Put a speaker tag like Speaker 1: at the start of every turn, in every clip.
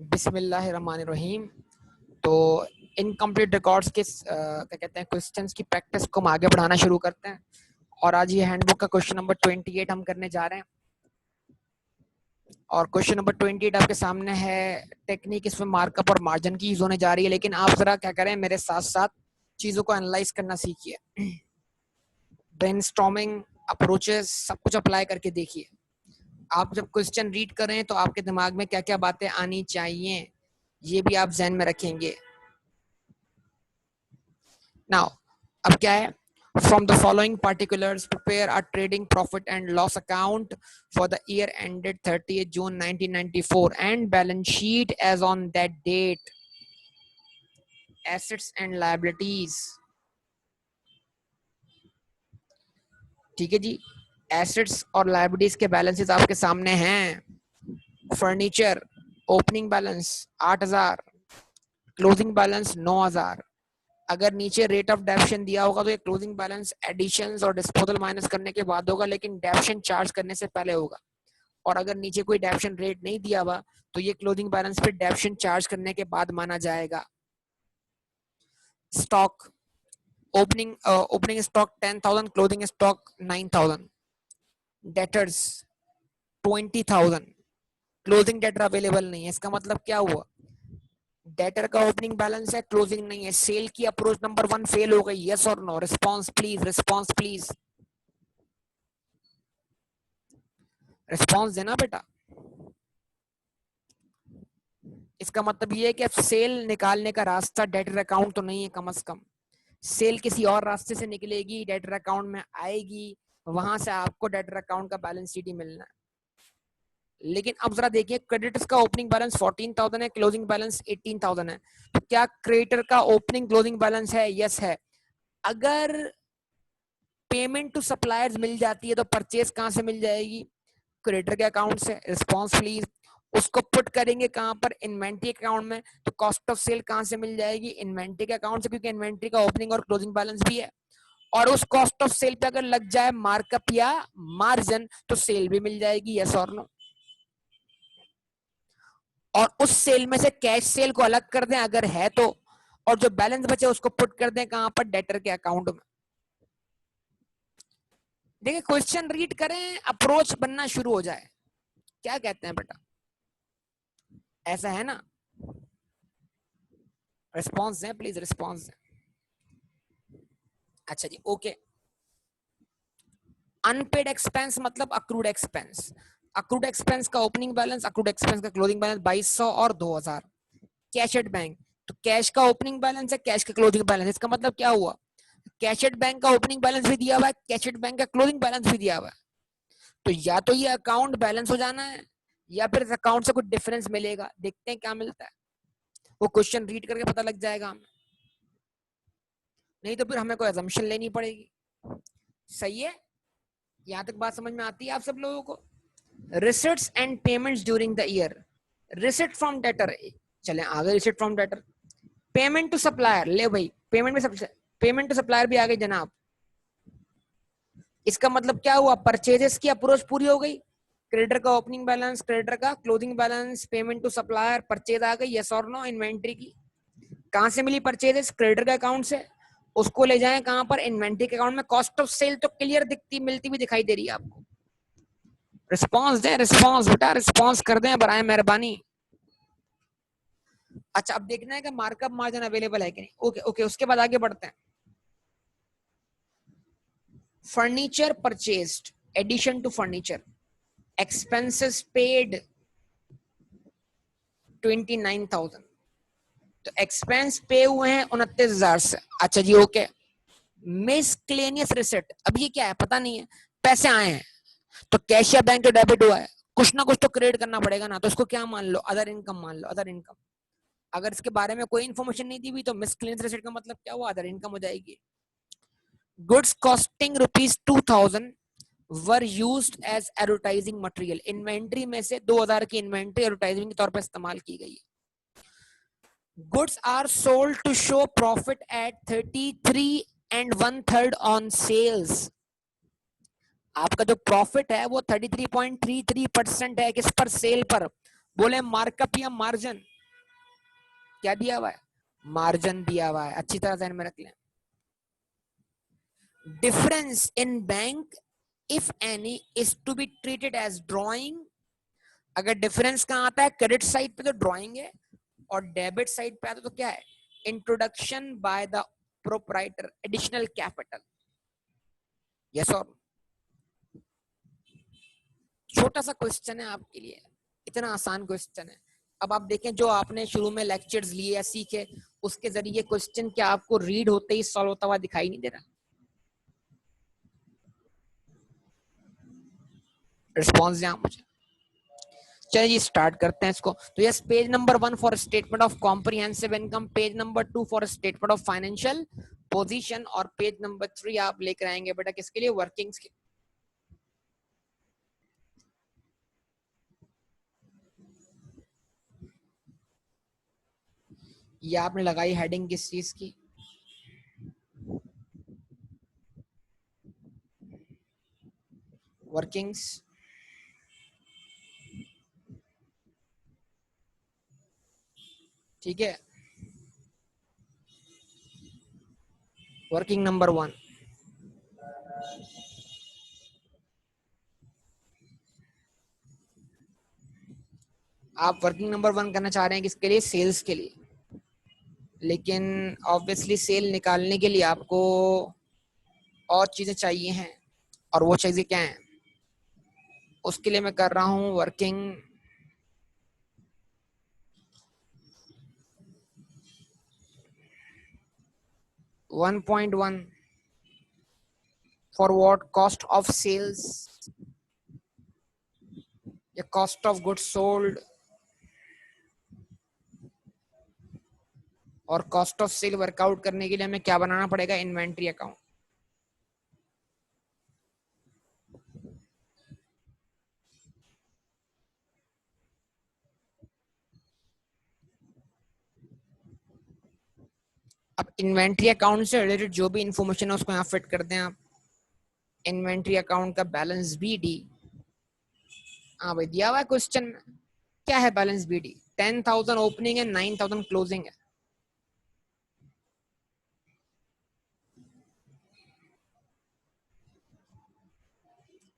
Speaker 1: बिस्मिल्लाहिर्रहमानिर्रहीम। तो incomplete records के क्या कहते हैं क्वेश्चंस की प्रैक्टिस को हम आगे बढ़ाना शुरू करते हैं और आज ये हैंडबुक का क्वेश्चन नंबर 28 हम करने जा रहे हैं। और क्वेश्चन नंबर 28 आपके सामने है। टेक्निक इसमें मार्कअप और मार्जिन की यूज होने जा रही है, लेकिन आप जरा क्या करें, मेरे साथ साथ चीज़ों को एनालाइज करना सीखिए। ब्रेनस्टॉर्मिंग अप्रोचेस सब कुछ अप्लाई करके देखिए। आप जब क्वेश्चन रीड करें तो आपके दिमाग में क्या क्या बातें आनी चाहिए, ये भी आप ध्यान में रखेंगे। नाउ अब क्या है, from the following particulars prepare a trading profit and loss account for the year ended 30th June 1994 and balance sheet as on that date. Assets and liabilities, ठीक है जी। एसेट्स और लाइबिलिटीज के बैलेंसेस आपके सामने हैं। Furniture opening balance 8000, closing balance 9000। अगर नीचे rate of डेप्शन दिया होगा तो ये क्लोजिंग बैलेंस एडिशंस और डिस्पोजल माइनस करने के बाद होगा, लेकिन डेप्शन चार्ज करने से पहले होगा। और अगर नीचे कोई डेप्शन रेट नहीं दिया हुआ तो ये क्लोजिंग बैलेंस पे डेप्शन चार्ज करने के बाद माना जाएगा। Stock opening stock 10,000, closing stock 9,000। Debtors 20,000, closing debtor available नहीं है। इसका मतलब क्या हुआ, डेटर का ओपनिंग बैलेंस है, क्लोजिंग नहीं है। सेल की अप्रोच नंबर 1 फेल हो गई। यस और no? Response please, response please, response देना बेटा। इसका मतलब ये है कि सेल निकालने का रास्ता डेटर अकाउंट तो नहीं है। कम से कम सेल किसी और रास्ते से निकलेगी, डेटर अकाउंट में आएगी, वहां से आपको डेटर अकाउंट का बैलेंस शीट ही मिलना है। लेकिन अब जरा देखिए, क्रेडिटर्स का ओपनिंग बैलेंस 14,000 है, क्लोजिंग बैलेंस 18,000 है। तो क्या क्रेडिटर का ओपनिंग क्लोजिंग बैलेंस है? यस है। अगर पेमेंट टू सप्लायर्स मिल जाती है तो परचेज कहां से मिल जाएगी? क्रेडिटर के अकाउंट से। Response please. उसको पुट करेंगे कहां पर? इन्वेंट्री अकाउंट में। तो कॉस्ट ऑफ सेल कहां से मिल जाएगी? इन्वेंट्री के अकाउंट से, क्योंकि इन्वेंट्री का ओपनिंग और क्लोजिंग बैलेंस भी है। और उस कॉस्ट ऑफ सेल पे अगर लग जाए मार्कअप या मार्जिन तो सेल भी मिल जाएगी। यस और नो? और उस सेल में से कैश सेल को अलग कर दें अगर है तो, और जो बैलेंस बचे उसको पुट कर दें कहां पर? डेटर के अकाउंट में। देखिए क्वेश्चन रीड करें, अप्रोच बनना शुरू हो जाए। क्या कहते हैं बेटा? ऐसा है ना? रिस्पांस दें प्लीज, रिस्पांस दें। अच्छा जी, ओके। अनपेड एक्सपेंस मतलब अक्रूड एक्सपेंस। अक्रूड एक्सपेंस का ओपनिंग बैलेंस, अक्रूड एक्सपेंस का क्लोजिंग बैलेंस 2200 और 2000। कैश एट बैंक, तो कैश का ओपनिंग बैलेंस है, कैश का क्लोजिंग बैलेंस। इसका मतलब क्या हुआ, कैश एट बैंक का ओपनिंग बैलेंस भी दिया हुआ है, कैश एट बैंक का क्लोजिंग बैलेंस भी दिया हुआ है। तो या तो ये अकाउंट बैलेंस हो जाना है या फिर इस अकाउंट से कुछ डिफरेंस मिलेगा। देखते हैं क्या मिलता है, वो क्वेश्चन रीड करके पता लग जाएगा हमें। नहीं तो फिर हमें कोई अजम्पशन लेनी पड़ेगी। सही है? यहां तक बात समझ में आती है आप सब लोगों को? Receipts and payments during the year. Receipt from debtor, चले आगे। Receipt from debtor, payment to supplier. ले भाई, पेमेंट टू सप्लायर भी आ गई जनाब। इसका मतलब क्या हुआ, परचेजेस की अप्रोच पूरी हो गई। क्रेडिटर का ओपनिंग बैलेंस, क्रेडिटर का closing balance, payment to supplier, purchase आ गई। यस और नो? इन्वेंट्री की कहां से मिली परचेजेस? क्रेडिटर के अकाउंट से। उसको ले जाएं कहां पर? इन्वेंट्री के अकाउंट में। कॉस्ट ऑफ सेल तो क्लियर दिखती मिलती भी दिखाई दे रही है आपको। रिस्पांस दें, रिस्पांस बेटा, रिस्पांस कर दें बराए मेहरबानी। अच्छा, अब देखना है कि मार्कअप मार्जिन अवेलेबल है कि नहीं। ओके ओके, उसके बाद आगे बढ़ते हैं। Furniture purchased, addition to furniture, expenses paid 29,000। तो एक्सपेंस पे हुए हैं 29,000 से। अच्छा जी, ओके। मिसक्लेनियस रिसिट, अब ये क्या है पता नहीं है। पैसे आए हैं तो कैश या बैंक तो डेबिट हुआ है, कुछ ना कुछ तो क्रेडिट करना पड़ेगा ना। तो इसको क्या मान लो? अदर इनकम मान लो, अदर इनकम। अगर इसके बारे में कोई इन्फॉर्मेशन नहीं दी हुई तो मिसक्लेनियस रिसिट का मतलब क्या हुआ? अदर इनकम हो जाएगी। Goods costing ₹2,000 were used as advertising material. Inventory में से 2,000 की इन्वेंट्री एडवर्टाइजिंग के तौर पर इस्तेमाल की गई है। Goods are sold to show profit at 33 and 1/3 on sales. आपका जो प्रॉफिट है वो 33.33% है। किस पर? सेल पर। बोले मार्कअप या मार्जिन? क्या दिया हुआ है, मार्जिन दिया हुआ है, अच्छी तरह ध्यान में रख लें। Difference in bank if any is to be treated as drawing. अगर डिफरेंस कहाँ आता है, क्रेडिट साइड पे तो ड्रॉइंग है, और डेबिट साइड पे आता तो क्या है, introduction by the proprietor additional capital. Yes और छोटा सा क्वेश्चन है आपके लिए, इतना आसान क्वेश्चन है। अब आप देखें जो आपने शुरू में लेक्चर्स लिए या सीखे, उसके जरिए क्वेश्चन क्या आपको रीड होते ही सॉल्व होता हुआ दिखाई नहीं दे रहा? रिस्पॉन्स दें आप मुझे। चलिए जी स्टार्ट करते हैं इसको। तो yes, page number 1 for statement of comprehensive income, page number 2 for statement of financial position, और पेज नंबर 3 आप लेकर आएंगे बेटा किसके लिए, वर्किंग्स के। ये आपने लगाई हेडिंग किस चीज की, वर्किंग्स। ठीक है, वर्किंग नंबर 1। आप वर्किंग नंबर 1 करना चाह रहे हैं किसके लिए, सेल्स के लिए। लेकिन ऑब्वियसली सेल निकालने के लिए आपको और चीजें चाहिए हैं, और वो चीजें क्या हैं, उसके लिए मैं कर रहा हूँ working 1.1 for what, cost of sales या कॉस्ट ऑफ गुड्स सोल्ड, और कॉस्ट ऑफ सेल वर्कआउट करने के लिए हमें क्या बनाना पड़ेगा, इन्वेंट्री अकाउंट। अब इन्वेंट्री अकाउंट से रिलेटेड जो भी इंफॉर्मेशन है उसको यहाँ फिट कर दें आप। इन्वेंट्री अकाउंट का बैलेंस बी डी, हाँ भाई दिया हुआ है क्वेश्चन में। क्या है बैलेंस बी डी, 10,000 ओपनिंग है, 9,000 क्लोजिंग है।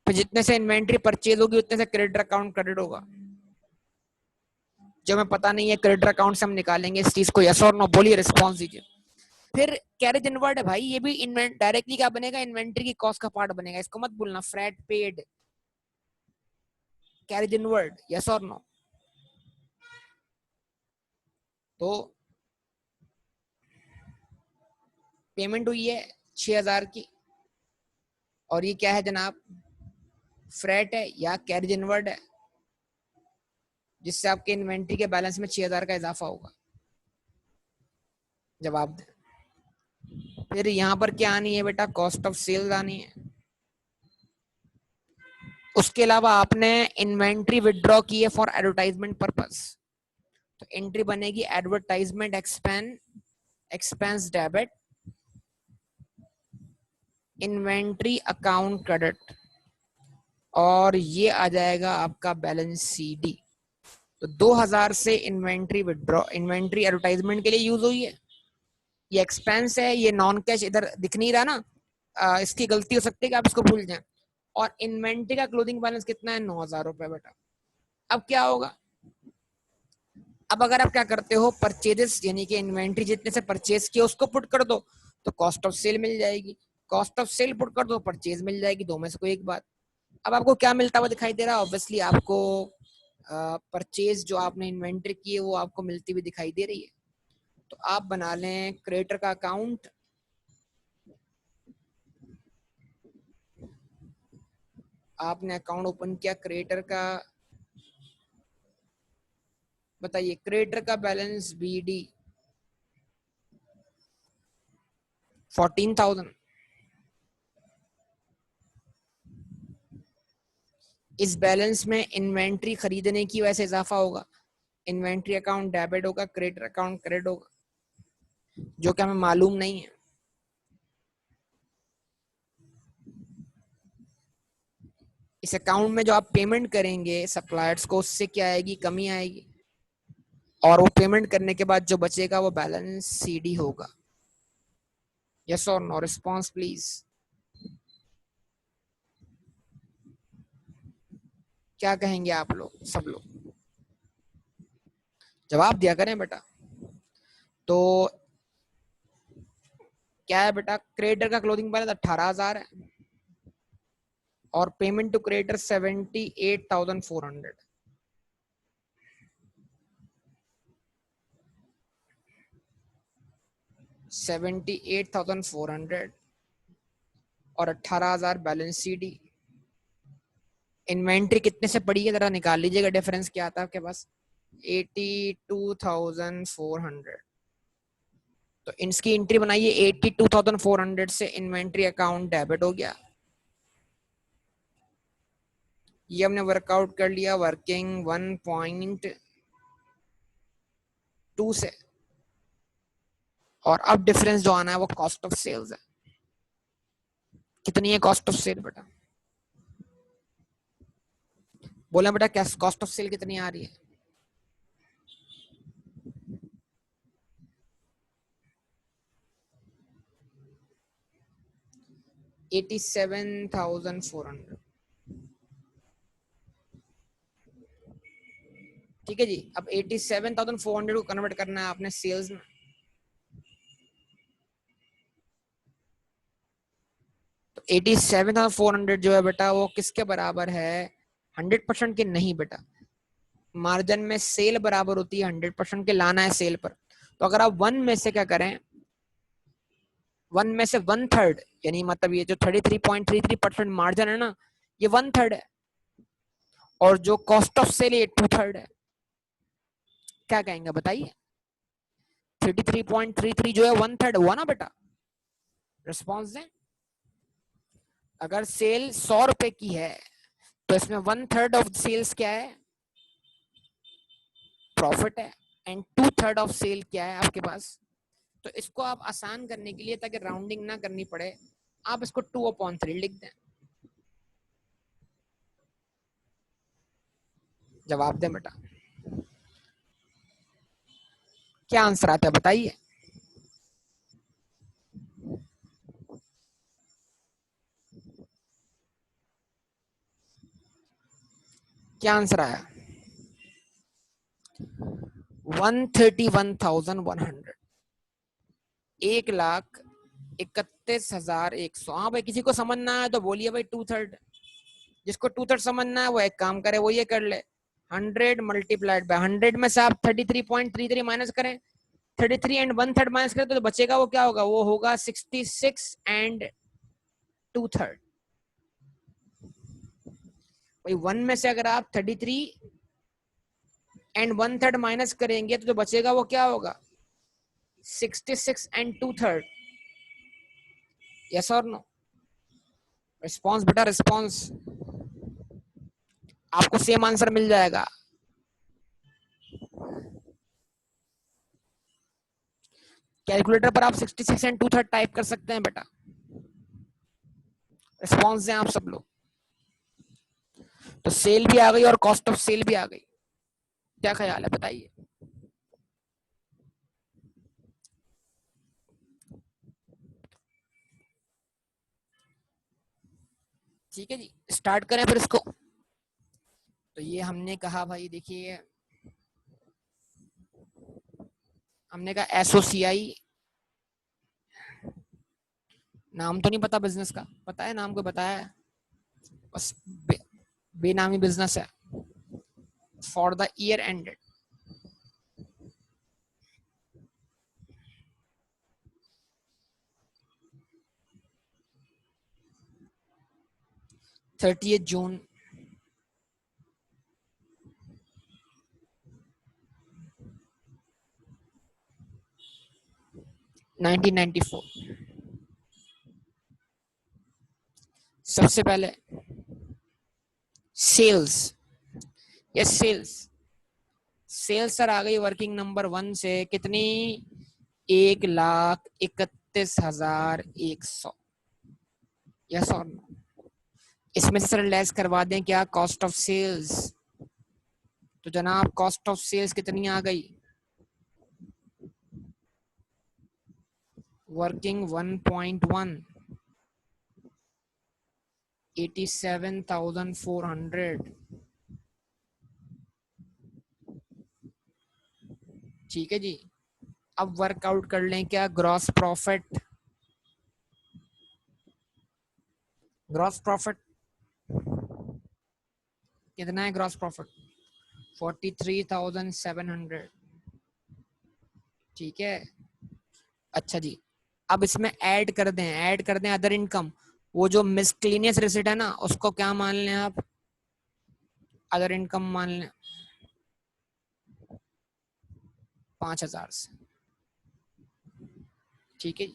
Speaker 1: फिर जितने से इन्वेंट्री परचेज होगी उतने से क्रेडिटर अकाउंट क्रेडिट होगा। जो हमें पता नहीं है क्रेडिटर अकाउंट से हम निकालेंगे इस चीज को। यस और नो बोलिए, रिस्पॉन्स दीजिए। फिर कैरेज इनवर्ड है भाई, ये भी इन्वेंट डायरेक्टली क्या बनेगा, इन्वेंट्री की कॉस्ट का पार्ट बनेगा। इसको मत भूलना, freight paid, carriage inward. Yes और नो। तो पेमेंट हुई है 6,000 की, और ये क्या है जनाब, फ्रेट है या कैरेज इनवर्ड है, जिससे आपके इन्वेंट्री के बैलेंस में 6,000 का इजाफा होगा। जवाब दें। फिर यहाँ पर क्या आनी है बेटा, कॉस्ट ऑफ सेल्स आनी है। उसके अलावा आपने इन्वेंट्री विड्रॉ की है फॉर एडवर्टाइजमेंट पर्पस, तो एंट्री बनेगी advertisement expense debit, inventory account credit, और ये आ जाएगा आपका बैलेंस सी डी। तो 2,000 से इन्वेंट्री विड्रॉ, इन्वेंट्री एडवर्टाइजमेंट के लिए यूज हुई है, ये एक्सपेंस है, ये नॉन कैश इधर दिख नहीं रहा ना, इसकी गलती हो सकती है कि आप इसको भूल जाएं। और इन्वेंट्री का क्लोजिंग बैलेंस कितना है, 9,000 रुपए बेटा। अब क्या होगा, अब अगर आप क्या करते हो, परचेजेस यानी कि इन्वेंट्री जितने से परचेज किया उसको पुट कर दो, तो कॉस्ट ऑफ सेल मिल जाएगी। कॉस्ट ऑफ सेल पुट कर दो, परचेज मिल जाएगी, दो में से कोई एक बात। अब आपको क्या मिलता हुआ दिखाई दे रहा है, ऑब्वियसली आपको परचेज जो आपने इन्वेंट्री की है वो आपको मिलती हुई दिखाई दे रही है। तो आप बना लें क्रेडिटर का अकाउंट, आपने अकाउंट ओपन किया क्रेडिटर का, बताइए क्रेडिटर का बैलेंस बी डी 14,000। इस बैलेंस में इन्वेंट्री खरीदने की वजह से इजाफा होगा, इन्वेंट्री अकाउंट डेबिट होगा, क्रेडिटर अकाउंट क्रेडिट होगा, जो कि हमें मालूम नहीं है। इस अकाउंट में जो आप पेमेंट करेंगे सप्लायर्स को, उससे क्या आएगी, कमी आएगी। और वो पेमेंट करने के बाद जो बचेगा वो बैलेंस सीडी होगा। यस और नो, रिस्पॉन्स प्लीज। क्या कहेंगे आप लोग, सब लोग जवाब दिया करें बेटा। तो क्या है बेटा, क्रिएटर का क्लोजिंग बैलेंस 18,000 है और पेमेंट टू क्रिएटर 78,400। 78,400 और 18,000 बैलेंस सीडी। इन्वेंट्री कितने से पड़ी है जरा निकाल लीजिएगा, डिफरेंस क्या आता है आपके पास, 82,400। तो इसकी एंट्री बनाइए, 82,400 से इन्वेंट्री अकाउंट डेबिट हो गया। ये हमने वर्कआउट कर लिया वर्किंग 1.2 से। और अब डिफरेंस जो आना है वो कॉस्ट ऑफ सेल्स है। कितनी है कॉस्ट ऑफ सेल बेटा, बोला बेटा, क्या कॉस्ट ऑफ सेल कितनी आ रही है? 87,400। ठीक है जी। अब 87,400 को कन्वर्ट करना है आपने सेल्स में। तो 87,400 जो है बेटा वो किसके बराबर है, 100% के नहीं बेटा। मार्जिन में सेल बराबर होती है 100% के, लाना है सेल पर। तो अगर आप वन में से क्या करें, वन में से 1/3, यानी मतलब ये जो 33.33% मार्जिन है ना, ये 1/3 है। और जो कॉस्ट ऑफ सेल ये 2/3 है। क्या कहेंगे बताइए, 33.33 जो है 1/3 हुआ ना बेटा। रिस्पॉन्स दें। अगर सेल 100 रुपए की है तो इसमें 1/3 ऑफ सेल्स क्या है, प्रॉफिट है। एंड 2/3 ऑफ सेल क्या है आपके पास। तो इसको आप आसान करने के लिए, ताकि राउंडिंग ना करनी पड़े, आप इसको 2/3 लिख दें। जवाब दें बेटा, क्या आंसर आता है बताइए। क्या आंसर आया, 131,100, 1,31,100। हाँ भाई, किसी को समझना है तो बोलिए भाई 2/3। जिसको 2/3 समझना है वो एक काम करे, वो ये कर ले, 100 मल्टीप्लाइड बाय 100 में से आप 33.33 माइनस करें, 33 एंड 1/3 माइनस करें तो बचेगा वो क्या होगा, वो होगा 66 एंड 2/3। भाई वन में से अगर आप 33 एंड 1/3 माइनस करेंगे तो जो बचेगा वो क्या होगा, 66 एंड 2/3। यस और नो, रिस्पॉन्स बेटा, रिस्पॉन्स। आपको सेम आंसर मिल जाएगा। कैलकुलेटर पर आप 66 एंड 2/3 टाइप कर सकते हैं बेटा। रिस्पॉन्स दें आप सब लोग। तो सेल भी आ गई और कॉस्ट ऑफ सेल भी आ गई। क्या ख्याल है बताइए। ठीक है जी, स्टार्ट करें फिर इसको। तो ये हमने कहा भाई, देखिए हमने कहा एसओसीआई, नाम तो नहीं पता बिजनेस का, पता है नाम को बताया है बस, बेनामी बिजनेस है। For the year ended 30th June 1994। सबसे पहले sales, yes sales, sales sir आ गई वर्किंग नंबर 1 से कितनी, 1,31,100। यस और नो, इसमें से सर लेस करवा दें क्या, कॉस्ट ऑफ सेल्स। तो जनाब कॉस्ट ऑफ सेल्स कितनी आ गई, वर्किंग 1.1 87,400। ठीक है जी। अब वर्कआउट कर लें क्या ग्रॉस प्रॉफिट। ग्रॉस प्रॉफिट कितना है ग्रॉस प्रॉफिट 43,700। ठीक है। अच्छा जी, अब इसमें ऐड कर दें अदर इनकम। वो जो मिसक्लेनियस रिसिट है ना, उसको क्या मान लें आप, अदर इनकम मान लें 5,000 से। ठीक है।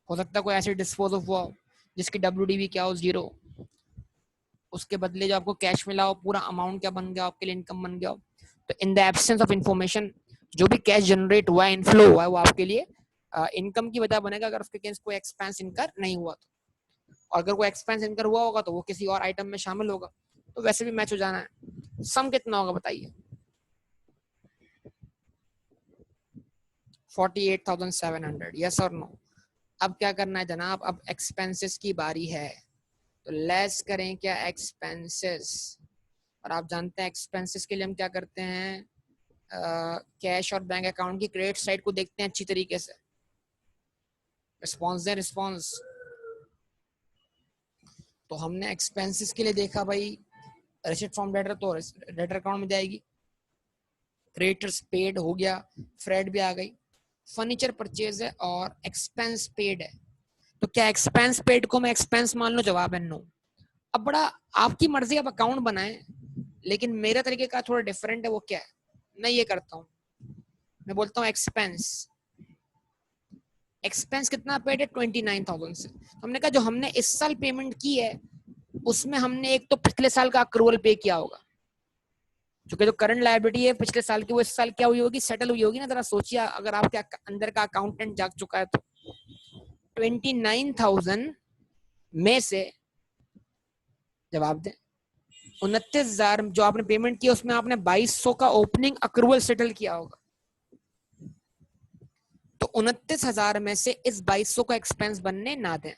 Speaker 1: हो सकता है कोई ऐसे डिस्पोज ऑफ हुआ हो जिसकी WDV क्या हो 0, उसके बदले जो आपको कैश मिला हो पूरा अमाउंट क्या बन गया आपके लिए, इनकम बन गया हो। तो in the absence of information जो भी कैश जनरेट हुआ है, इनफ्लो हुआ है, वो आपके लिए इनकम की वजह बनेगा अगर उसके अगेंस्ट कोई एक्सपेंस इनकर नहीं हुआ तो। और अगर कोई एक्सपेंस इनकर हुआ होगा तो वो किसी और आइटम में शामिल होगा, तो वैसे भी मैच हो जाना है। सम कितना होगा बताइए 48,700। यस और नो। अब क्या करना है जनाब, अब एक्सपेंसेस की बारी है। तो लेस करें क्या एक्सपेंसेस। और आप जानते हैं एक्सपेंसेस के लिए हम क्या करते हैं, कैश और बैंक अकाउंट की क्रेडिट साइड को देखते हैं अच्छी तरीके से। रिस्पॉन्स दें रिस्पॉन्स। तो हमने एक्सपेंसेस के लिए देखा भाई, रिसिट फ्रॉम डेटर तो डेटर अकाउंट में जाएगी, क्रेडिटर्स पेड हो गया, फ्रेड भी आ गई, फर्नीचर परचेज है और एक्सपेंस पेड है। तो क्या एक्सपेंस पेड को मैं एक्सपेंस मान लो, जवाब है नो। अब बड़ा आपकी मर्जी, आप अकाउंट बनाएं, लेकिन मेरा तरीके का थोड़ा डिफरेंट है। वो क्या है, मैं ये करता हूँ, मैं बोलता हूँ एक्सपेंस। एक्सपेंस कितना पेड है 29,000 से। तो हमने कहा जो हमने इस साल पेमेंट की है उसमें हमने एक तो पिछले साल का अक्रूवल पे किया होगा, क्योंकि जो करंट लायबिलिटी है पिछले साल की वो इस साल क्या हुई होगी, सेटल हुई होगी ना। जरा सोचिए अगर आपके अंदर का अकाउंटेंट जाग चुका है तो 29,000 में से जवाब दें 29,000 जो आपने पेमेंट किया उसमें आपने 2,200 का ओपनिंग अक्रूवल सेटल किया होगा। तो 29,000 में से इस 2,200 का एक्सपेंस बनने ना दें।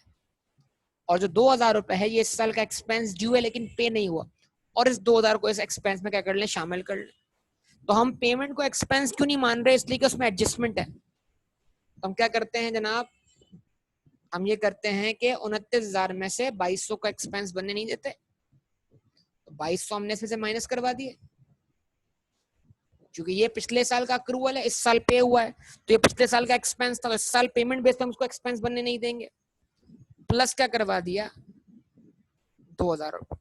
Speaker 1: और जो 2,000 रुपए है ये इस साल का एक्सपेंस ड्यू है लेकिन पे नहीं हुआ, और इस 2,000 को इस एक्सपेंस में क्या कर लें, शामिल कर लें। तो हम पेमेंट को एक्सपेंस क्यों नहीं मान रहे, इसलिए कि उसमें एडजस्टमेंट है। तो हम क्या करते हैं जनाब, हम ये करते हैं कि 29,000 में से 2,200 का एक्सपेंस बनने नहीं देते। तो 2,200 हमने इसमें से माइनस करवा दिए, क्योंकि ये पिछले साल का अक्रूवल है, इस साल पे हुआ है, तो ये पिछले साल का एक्सपेंस था, इस साल पेमेंट बेस पे हम उसको एक्सपेंस बनने नहीं देंगे। प्लस क्या करवा दिया 2,000 रुपए।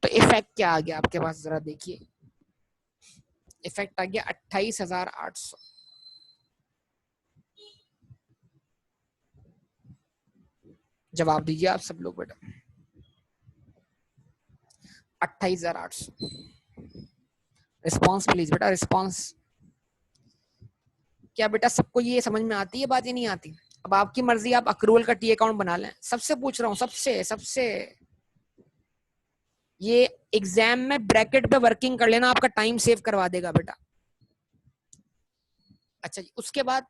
Speaker 1: तो इफेक्ट क्या आ गया आपके पास, जरा देखिए। इफेक्ट आ गया 28,800। जवाब दीजिए आप सब लोग बेटा, 28,800। रिस्पॉन्स प्लीज बेटा, रिस्पॉन्स। क्या बेटा सबको ये समझ में आती है बात, ये नहीं आती? अब आपकी मर्जी, आप अक्रूवल का टी अकाउंट बना लें। सबसे पूछ रहा हूँ, सबसे सबसे ये एग्जाम में ब्रैकेट पे वर्किंग कर लेना, आपका टाइम सेव करवा देगा बेटा। अच्छा जी, उसके बाद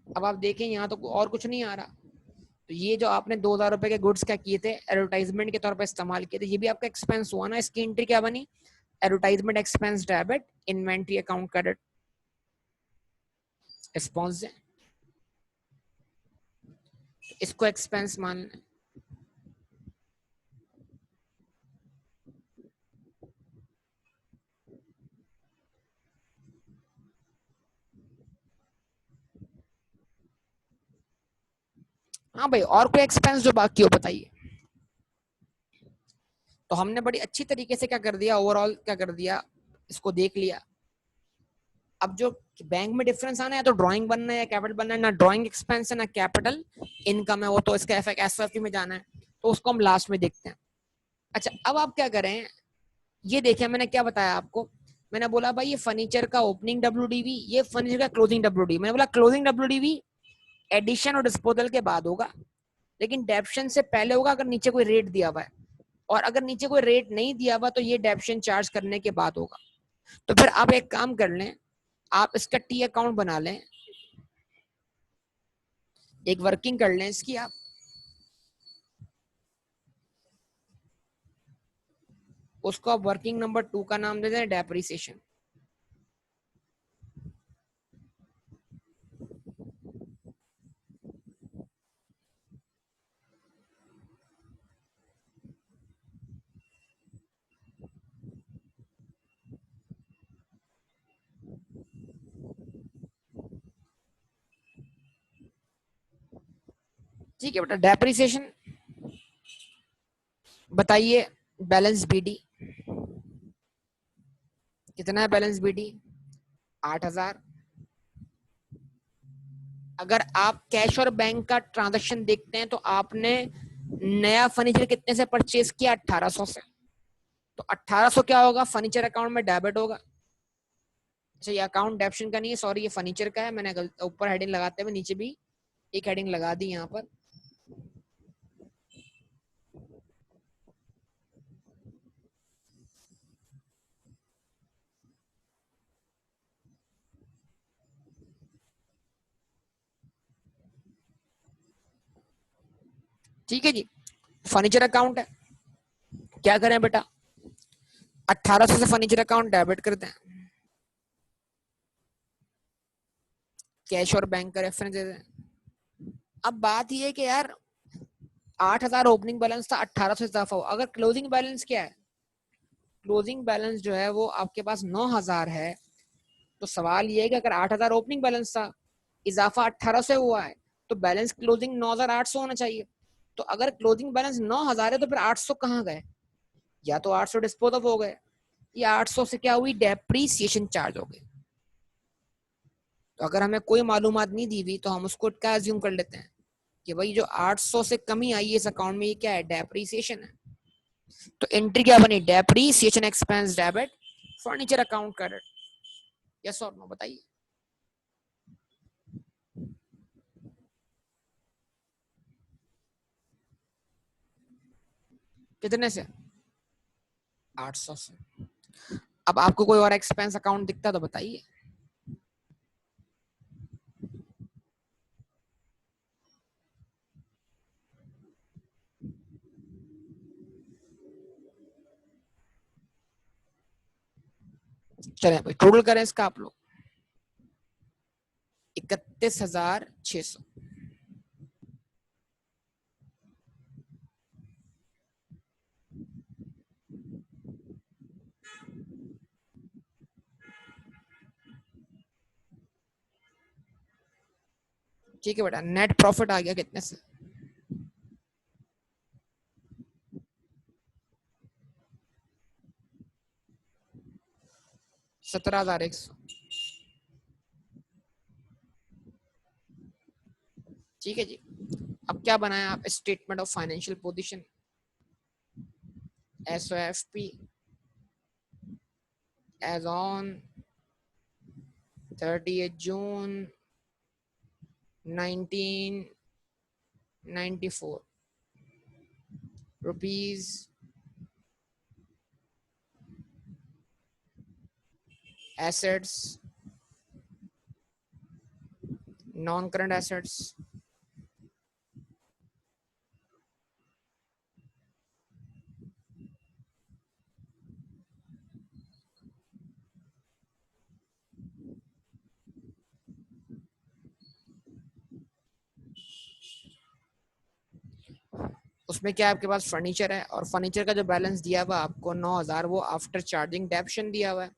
Speaker 1: अब आप देखें यहाँ तो और कुछ नहीं आ रहा। तो ये जो आपने 2,000 रुपए के गुड्स क्या किए थे, एडवर्टाइजमेंट के तौर पर इस्तेमाल किए थे, ये भी आपका एक्सपेंस हुआ ना। इसकी एंट्री क्या बनी, advertisement expense debit, inventory account credit. Response है, इसको एक्सपेंस मान लें। हाँ भाई, और कोई एक्सपेंस जो बाकी हो बताइए। तो हमने बड़ी अच्छी तरीके से क्या कर दिया, ओवरऑल क्या कर दिया, इसको देख लिया। अब जो बैंक में डिफरेंस आना है, तो ड्राइंग बनना है या कैपिटल बनना है, ना ड्राइंग एक्सपेंस है ना कैपिटल इनकम है, वो तो इसका एसएफई में जाना है, तो उसको हम लास्ट में देखते हैं। अच्छा, अब आप क्या करें, ये देखिए मैंने क्या बताया आपको। मैंने बोला भाई ये फर्नीचर का ओपनिंग डब्ल्यूडीवी, ये फर्नीचर का क्लोजिंग डब्ल्यूडीवी। मैंने बोला क्लोजिंग डब्ल्यूडीवी एडिशन और डिस्पोजल के बाद होगा, लेकिन डेप्शन से पहले होगा अगर नीचे कोई रेट दिया हुआ है, और अगर नीचे कोई रेट नहीं दिया हुआ तो ये डेप्शन चार्ज करने के बाद होगा। तो फिर आप एक काम कर लें, आप इसका टी अकाउंट बना लें, एक वर्किंग कर लें इसकी आप। उसको आप वर्किंग नंबर 2 का नाम दे दें डेप्रिसिएशन। ठीक है बेटा, डेप्रिसिएशन बताइए। बैलेंस बीडी कितना है? Balance BD 8,000। अगर आप कैश और बैंक का ट्रांजैक्शन देखते हैं तो आपने नया फर्नीचर कितने से परचेज किया? 1800 से। तो 1800 क्या होगा? फर्नीचर अकाउंट में डेबिट होगा। अच्छा, ये अकाउंट डेप्शन का नहीं है, सॉरी, ये फर्नीचर का है। मैंने ऊपर हेडिंग लगाते हुए नीचे भी एक हेडिंग लगा दी यहाँ पर। ठीक है जी, फर्नीचर अकाउंट है। क्या करें बेटा? 1800 से फर्नीचर अकाउंट डेबिट करते हैं, कैश और बैंक का रेफरेंस दे दें। अब बात यह है कि यार 8,000 ओपनिंग बैलेंस था, 1800 इजाफा हुआ। अगर क्लोजिंग बैलेंस क्या है? क्लोजिंग बैलेंस जो है वो आपके पास 9,000 है। तो सवाल ये है कि अगर 8,000 ओपनिंग बैलेंस था, इजाफा 18 से हुआ है, तो बैलेंस क्लोजिंग 9,800 होना चाहिए। तो अगर क्लोजिंग बैलेंस 9,000 है तो फिर 800 कहाँ गए? या तो 800 डिस्पोज ऑफ हो गए, या 800 से क्या हुई? डेप्रीसिएशन चार्ज हो गई। तो अगर हमें कोई मालूमात नहीं दी हुई तो हम उसको क्या अज्यूम कर लेते हैं कि भाई जो 800 से कमी आई है इस अकाउंट में, ये क्या है? डेप्रीसिएशन है। तो एंट्री क्या बनी? Depreciation expense debit furniture account credit. Yes और नो बताइए। कितने से? 800 से। अब आपको कोई और एक्सपेंस अकाउंट दिखता तो बताइए। चले भाई, टोटल करें इसका आप लोग। 31,600। ठीक है बेटा, नेट प्रॉफिट आ गया कितने से? 17,100। ठीक है जी। अब क्या बनाया आप? Statement of financial position, SOFP as on 30th June 1994, rupees assets, non current assets, उसमें क्या आपके पास फर्नीचर है, और फर्नीचर का जो बैलेंस दिया हुआ आपको 9,000, वो आफ्टर चार्जिंग डेप्शन दिया हुआ है।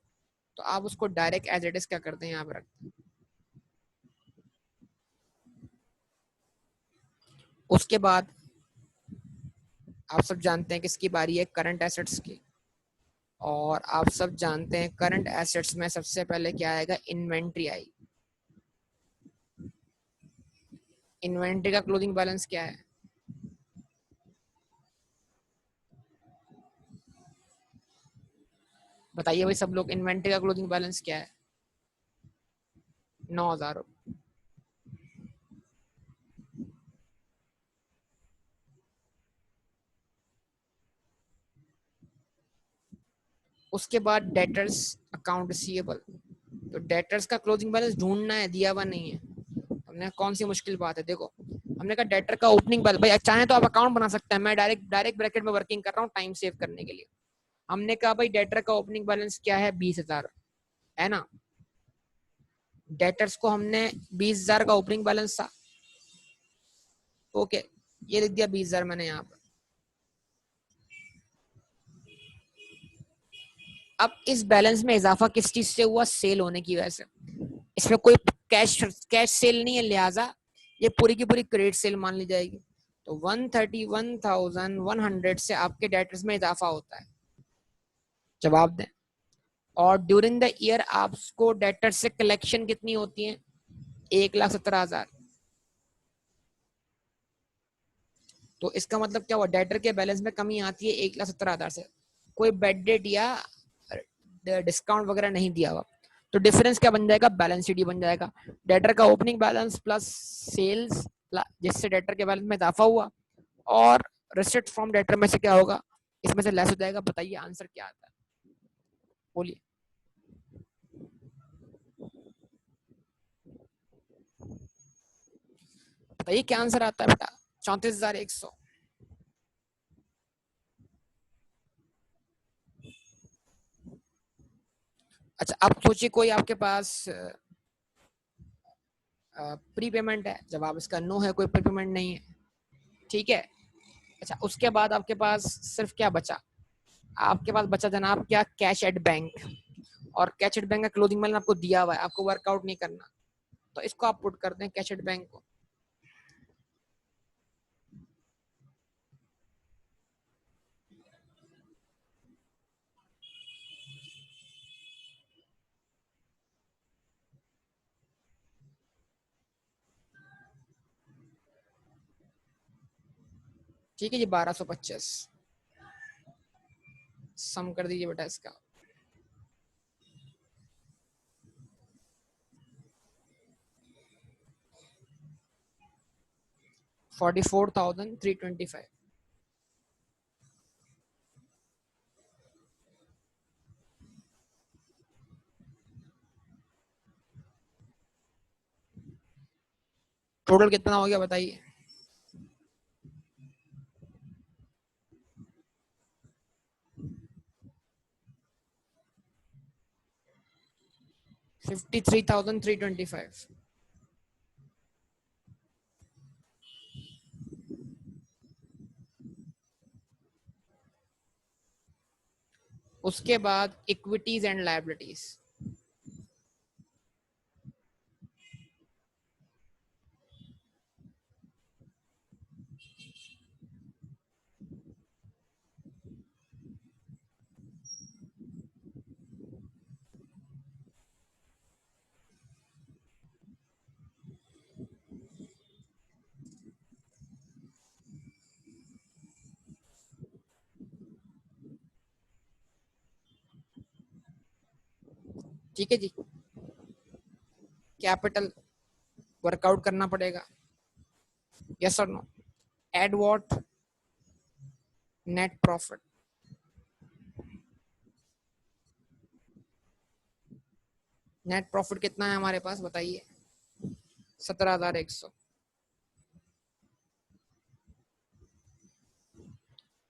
Speaker 1: तो आप उसको डायरेक्ट एज इट इज क्या करते हैं, यहाँ पे रखते हैं। उसके बाद आप सब जानते हैं किसकी बारी है? करंट एसेट्स की। और आप सब जानते हैं करंट एसेट्स में सबसे पहले क्या आएगा? इन्वेंट्री आई। इन्वेंट्री का क्लोजिंग बैलेंस क्या है? बताइए भाई सब लोग, इन्वेंट्री का क्लोजिंग बैलेंस क्या है? 9,000। उसके बाद डेटर्स अकाउंट रिसीवेबल, तो डेटर्स का क्लोजिंग बैलेंस ढूंढना है, दिया हुआ नहीं है। हमने कौन सी मुश्किल बात है, देखो हमने कहा डेटर का ओपनिंग बैलेंस, भाई चाहे तो आप अकाउंट बना सकते हैं, मैं डायरेक्ट ब्रैकेट में वर्किंग कर रहा हूँ टाइम सेव करने के लिए। हमने कहा भाई डेटर का ओपनिंग बैलेंस क्या है, 20,000 है ना। डेटर्स को हमने 20,000 का ओपनिंग बैलेंस था, ओके ये लिख दिया 20,000 मैंने यहाँ पर। अब इस बैलेंस में इजाफा किस चीज से हुआ, सेल होने की वजह से। इसमें कोई कैश कैश सेल नहीं है, लिहाजा ये पूरी की पूरी क्रेडिट सेल मान ली जाएगी। तो 131,100 से आपके डेटर्स में इजाफा होता है, जवाब दें। और ड्यूरिंग द ईयर आपको डेटर से कलेक्शन कितनी होती है, 1,17,000। तो इसका मतलब क्या हुआ, डेटर के बैलेंस में कमी आती है 1,17,000 से। कोई बेड डेट या डिस्काउंट वगैरह नहीं दिया हुआ, तो डिफरेंस क्या बन जाएगा, बैलेंस शीट बन जाएगा। डेटर का ओपनिंग बैलेंस प्लस सेल्स, जिससे डेटर के बैलेंस में इजाफा हुआ, और रिसिप्ट फ्रॉम डेटर में से क्या होगा, इसमें से लेस हो जाएगा। बताइए आंसर क्या आता है, बोलिए। बताइए क्या आंसर आता है बेटा, 34,100। अच्छा अब सोचिए कोई आपके पास प्री पेमेंट है, जवाब इसका नो है, कोई प्री पेमेंट नहीं है, ठीक है। अच्छा उसके बाद आपके पास सिर्फ क्या बचा, आपके पास बचा जनाब क्या, कैश एट बैंक। और कैश एट बैंक का क्लोजिंग बैलेंस आपको दिया हुआ है, आपको वर्कआउट नहीं करना, तो इसको आप पुट करते हैं कैश एट बैंक को। ठीक है जी, 1225 सम कर दीजिए बेटा इसका। 44,325। टोटल कितना हो गया बताइए। 53,325। उसके बाद इक्विटीज एंड लायबिलिटीज। ठीक है जी, कैपिटल वर्कआउट करना पड़ेगा, यस और no. Add what, net profit. Net profit कितना है हमारे पास बताइए, 17,100।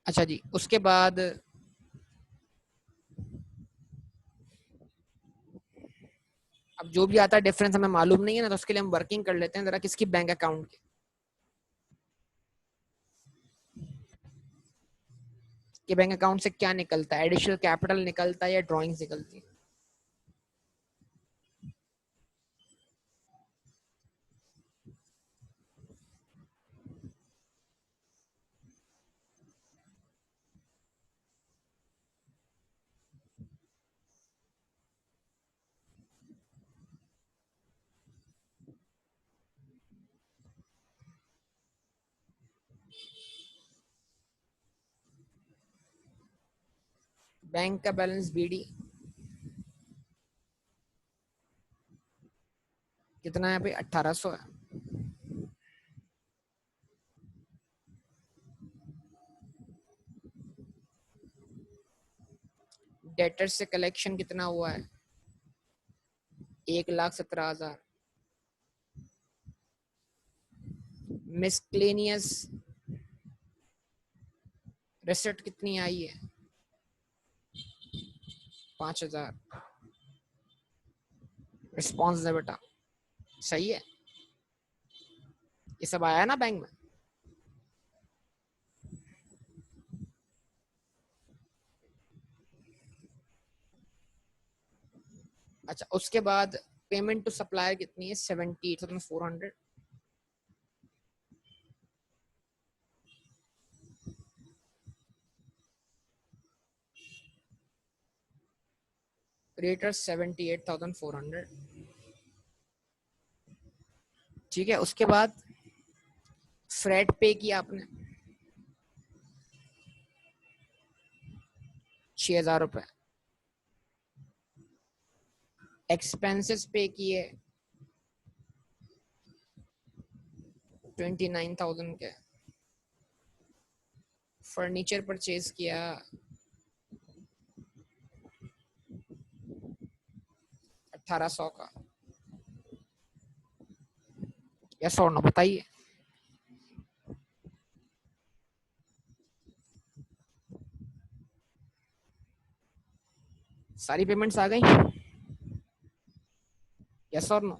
Speaker 1: अच्छा जी उसके बाद अब जो भी आता है डिफरेंस हमें मालूम नहीं है ना, तो उसके लिए हम वर्किंग कर लेते हैं जरा किसकी, बैंक अकाउंट की। कि बैंक अकाउंट से क्या निकलता है, एडिशनल कैपिटल निकलता है या ड्रॉइंग्स निकलती है। बैंक का बैलेंस बीडी कितना है भाई, 1,800 है। डेटर से कलेक्शन कितना हुआ है? 1,17,000। मिसक्लेनियस रिसिट कितनी आई है? 5,000। रिस्पॉन्स है बेटा, सही है। ये सब आया ना बैंक में? अच्छा, उसके बाद पेमेंट टू सप्लायर कितनी है? 78,400। क्रेडिटर 78,400। ठीक है, उसके बाद फ्रेट पे किया आपने 6,000 रुपए। एक्सपेंसेस पे किए 29,000 के। फर्नीचर परचेज किया 1,800 का। यस और नो बताइए। सारी पेमेंट्स आ गई? यस और नो?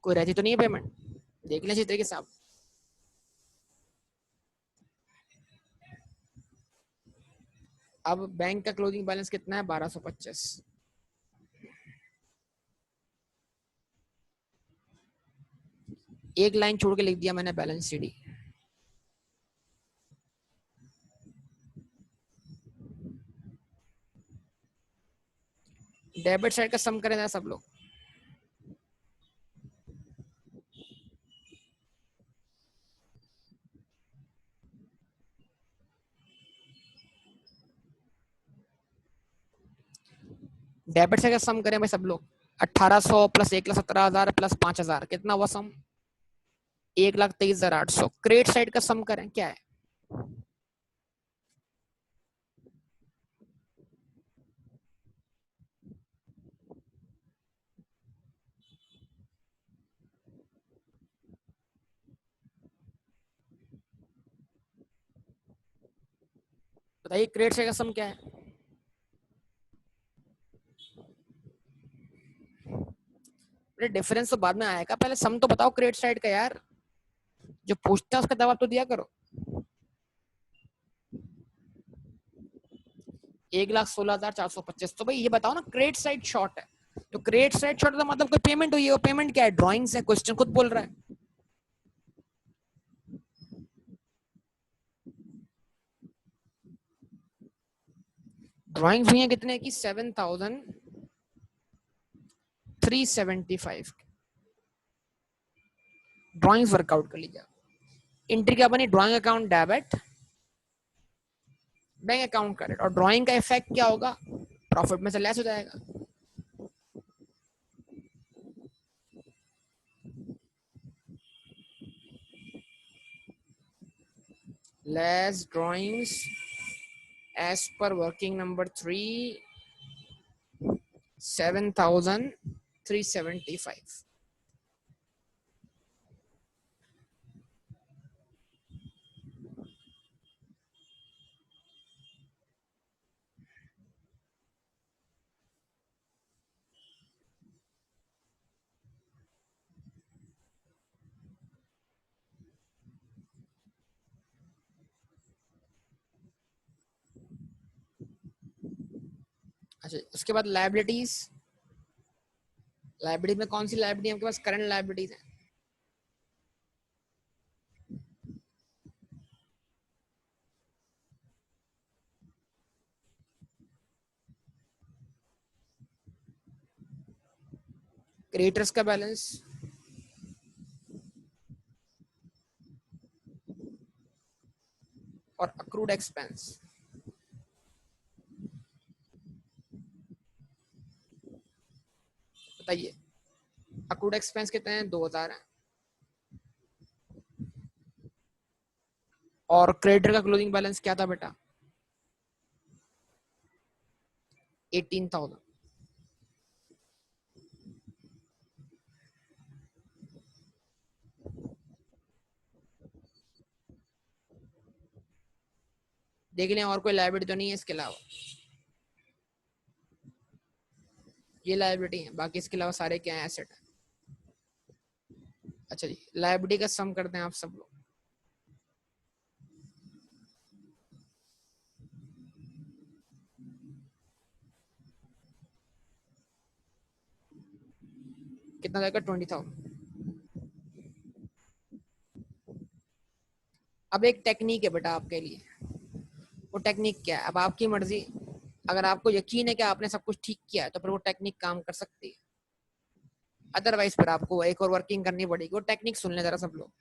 Speaker 1: कोई रहती तो नहीं है पेमेंट? देख लें तरीके से आप। अब बैंक का क्लोजिंग बैलेंस कितना है? 1,225। एक लाइन छोड़ के लिख दिया मैंने बैलेंस शीट। डेबिट साइड का सम करें ना सब लोग। डेबिट साइड का सम करें भाई सब लोग। 1,800 प्लस 1,17,000 प्लस 5,000 कितना हुआ सम? 1,23,800। क्रेडिट साइड का सम करें क्या है? बताइए क्रेडिट साइड का सम क्या है? डिफरेंस तो बाद में आएगा, पहले सम तो बताओ क्रेडिट साइड का यार। जो पूछता है उसका जवाब तो दिया करो। 1,16,425। तो भाई ये बताओ ना, क्रेडिट साइड शॉर्ट है तो क्रेडिट साइड शॉर्ट का मतलब कोई पेमेंट हुई है। वो पेमेंट क्या है? ड्राइंग्स है, क्वेश्चन खुद बोल रहा है। ड्राइंग्स हुई है कितने की? 7,375। ड्राइंग्स वर्कआउट कर लीजिए। एंट्री क्या बनी? Drawing account debit, bank account credit. और ड्राइंग का इफेक्ट क्या होगा? प्रॉफिट में से लेस हो जाएगा। लेस ड्राइंग्स एज पर वर्किंग नंबर 3, 7,375। अच्छा, उसके बाद लाइबिलिटीज। लाइबिलिटीज में कौन सी लाइबिलिटी आपके पास? करंट लाइबिलिटीज है। क्रेडिटर्स का बैलेंस और अक्रूड एक्सपेंस। बताइए अक्रूड एक्सपेंस कितने हैं? 2,000 है। और क्रेडिटर का क्लोजिंग बैलेंस क्या था बेटा? 18,000। देख लें और कोई लायबिलिटी तो नहीं है इसके अलावा। ये लायबिलिटी है, बाकी इसके अलावा सारे क्या है, एसेट है। अच्छा जी, लायबिलिटी का सम करते हैं आप सब लोग। कितना जाएगा, 20,000। अब एक टेक्निक है बेटा आपके लिए। वो टेक्निक क्या है, अब आपकी मर्जी। अगर आपको यकीन है कि आपने सब कुछ ठीक किया है तो फिर वो टेक्निक काम कर सकती है। अदरवाइज फिर आपको एक और वर्किंग करनी पड़ेगी। वो टेक्निक सुन ले जरा सब लोग।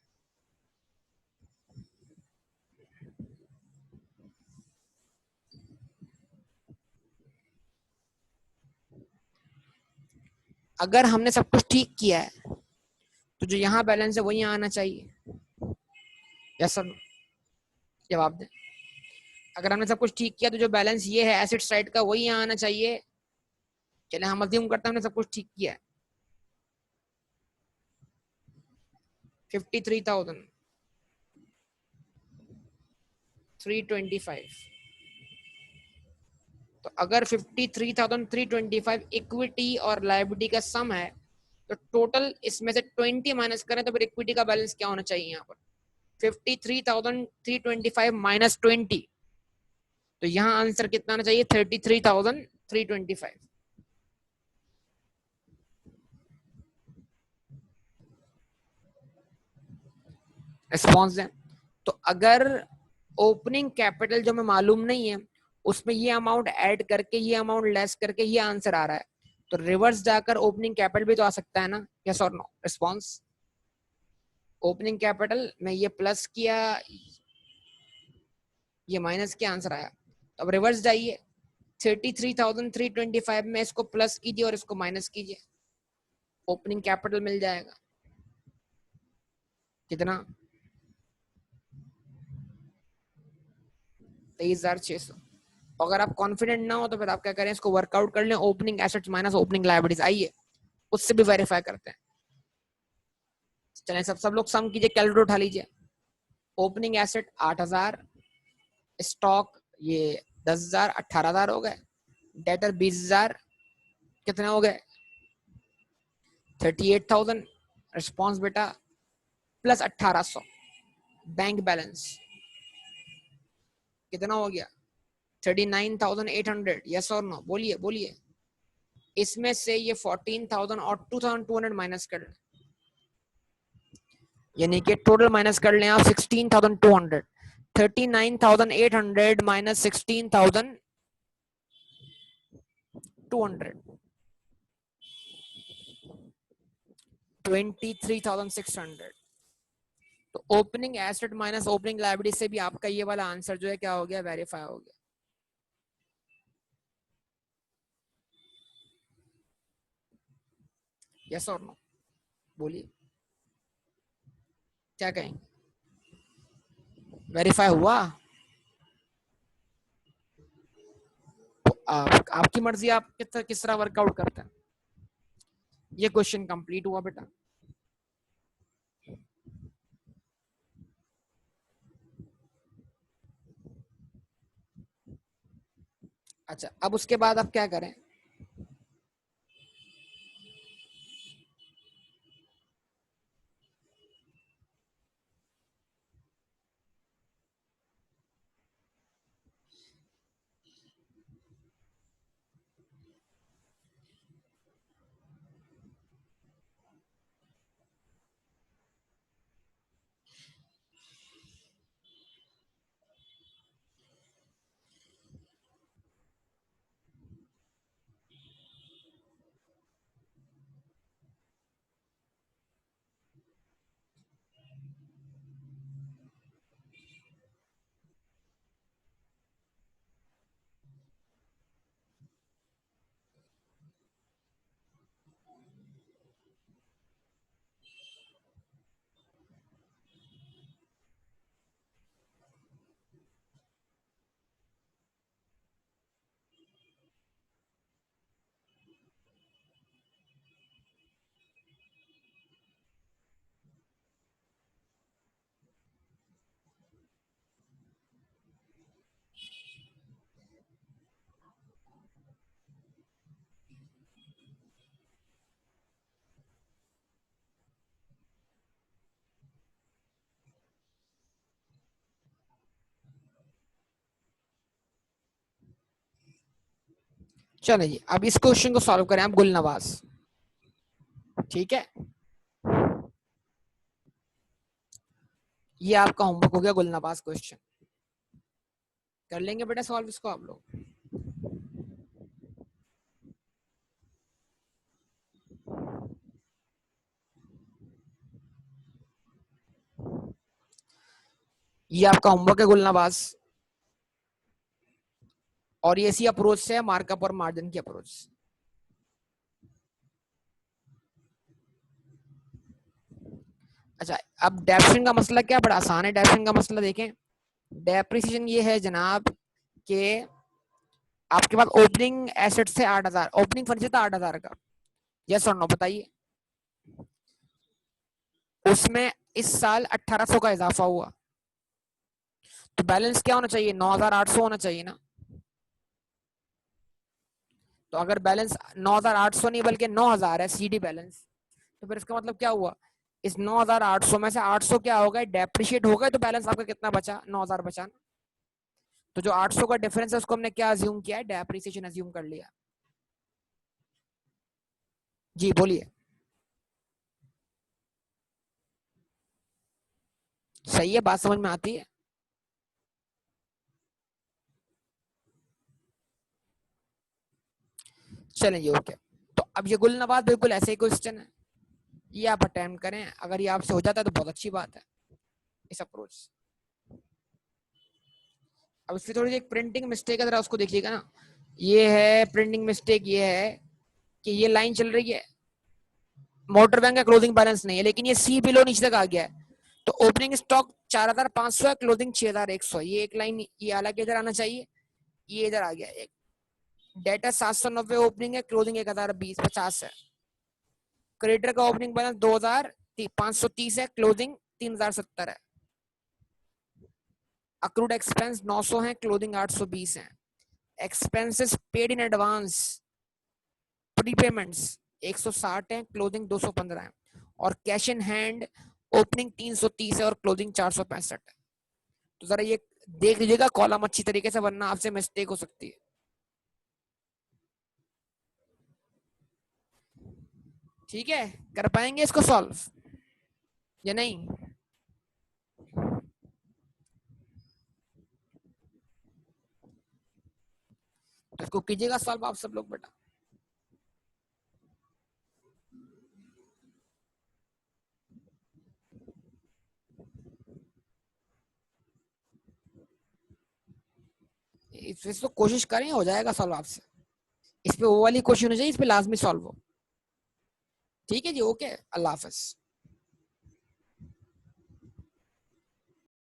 Speaker 1: अगर हमने सब कुछ ठीक किया है तो जो यहाँ बैलेंस है वही आना चाहिए। यस सर, जवाब दें। अगर हमने सब कुछ ठीक किया तो जो बैलेंस ये है एसिड साइड का वही यहाँ आना चाहिए। चले हम अज्यूम करते हैं हमने सब कुछ ठीक किया है। 53,325। तो अगर 53,325 इक्विटी और लायबिलिटी का सम है तो टोटल इसमें से 20 माइनस करें तो फिर इक्विटी का बैलेंस क्या होना चाहिए यहाँ पर, 53,325 माइनस 20। तो यहाँ आंसर कितना आना चाहिए, 33,325। रिस्पॉन्स दें। तो अगर ओपनिंग कैपिटल जो हमें मालूम नहीं है उसमें ये अमाउंट ऐड करके ये अमाउंट लेस करके ये आंसर आ रहा है, तो रिवर्स जाकर ओपनिंग कैपिटल भी तो आ सकता है ना। यस और नो, रिस्पॉन्स। ओपनिंग कैपिटल में ये प्लस किया, ये माइनस किया, आंसर आया। तो अब रिवर्स जाइए, 33,325 में इसको प्लस कीजिए और इसको माइनस कीजिए, ओपनिंग कैपिटल मिल जाएगा। कितना, 23,600। अगर आप कॉन्फिडेंट ना हो तो फिर आप क्या करें, इसको वर्कआउट कर लें, opening assets minus opening liabilities. आइए उससे भी वेरीफाई करते हैं। चलें सब लोग सम कीजिए, कैलकुलेटर उठा लीजिए। ओपनिंग एसेट 8,000, स्टॉक ये 10,000, 18,000 हो गए। डेटर 20,000, कितने हो गए, 38,000। रिस्पॉन्स बेटा प्लस 1,800। बैंक बैलेंस कितना हो गया, 39,800। यस और नो, बोलिए बोलिए। इसमें से ये 14,000 और 2,200 माइनस कर लें, यानी कि टोटल माइनस कर लें आप 16,200। 39,800 माइनस 16,200, 23,600। तो opening asset minus opening liability से भी आपका ये वाला आंसर जो है क्या हो गया, वेरीफाई हो गया। यस और नो, बोलिए क्या कहेंगे, वेरीफाई हुआ। तो आपकी मर्जी, आप किस तरह वर्कआउट करते हैं। ये क्वेश्चन कंप्लीट हुआ बेटा। अच्छा, अब उसके बाद आप क्या करें, चलो जी, अब इस क्वेश्चन को सॉल्व करें आप गुलनवाज। ठीक है, ये आपका होमवर्क हो गया गुलनवाज क्वेश्चन। कर लेंगे बेटा सॉल्व इसको आप लोग। ये आपका होमवर्क है गुलनवाज, और ये इसी अप्रोच से है, मार्कअप और मार्जिन की अप्रोच। अच्छा, अब डेप्रिसिएशन का मसला क्या, बड़ा आसान है। डेप्रिसिएशन का मसला देखें, डेप्रिसिएशन ये है जनाब कि आपके पास ओपनिंग एसेट से 8,000, ओपनिंग फर्नीचर था 8,000 का, यस और नो बताइए। उसमें इस साल 1,800 का इजाफा हुआ, तो बैलेंस क्या होना चाहिए, 9,800 होना चाहिए ना। तो अगर बैलेंस 9,800 नहीं बल्कि 9,000 है सीडी बैलेंस, तो फिर इसका मतलब क्या हुआ, इस 9,800 में से 800 क्या होगा, डेप्रिशिएट हो गए, तो बैलेंस आपका कितना बचा, 9,000 बचा ना। तो जो 800 का डिफरेंस है उसको हमने क्या अज्यूम किया है, डेप्रिसिएशन अज्यूम कर लिया। जी बोलिए। सही है, बात समझ में आती है। चलें ओके। तो अब ये गुलनवाज बिल्कुल ऐसे ही क्वेश्चन है, ये आप अटेम्प्ट करें, अगर ये आपसे हो जाता है तो बहुत अच्छी बात है इस अप्रोच से। अब इसमें थोड़ी सी एक प्रिंटिंग मिस्टेक है, जरा उसको देखिएगा ना। ये है प्रिंटिंग मिस्टेक, ये है कि ये लाइन चल रही है, मोटर बैंक का क्लोजिंग बैलेंस नहीं है, लेकिन ये सी बिलो नीचे तक आ गया है। तो ओपनिंग स्टॉक 4,500 है, क्लोजिंग 6,100, ये एक लाइन, ये हालांकि इधर आना चाहिए, ये इधर आ गया। एक डेटा 790 ओपनिंग है, क्लोजिंग 1,020 है। क्रेडिटर का ओपनिंग बैलेंस 2,530 है, क्लोजिंग 3,070 है। अक्रूड एक्सपेंस 900 है, क्लोजिंग 820 है। एक्सपेंसेस पेड इन एडवांस प्रीपेमेंट्स 160 है, क्लोजिंग 215 है। और कैश इन हैंड ओपनिंग 330 है और क्लोजिंग 465 है। तो जरा ये देख लीजिएगा कॉलम अच्छी तरीके से, वरना आपसे मिस्टेक हो सकती है। ठीक है, कर पाएंगे इसको सॉल्व या नहीं। तो इसको कीजिएगा सॉल्व आप सब लोग बेटा। इस तो कोशिश करें, हो जाएगा सॉल्व आपसे। इस पे वो वाली क्वेश्चन हो जाए, इस पे लाजमी सॉल्व हो। ठीक है जी, ओके, अल्लाह हाफिज।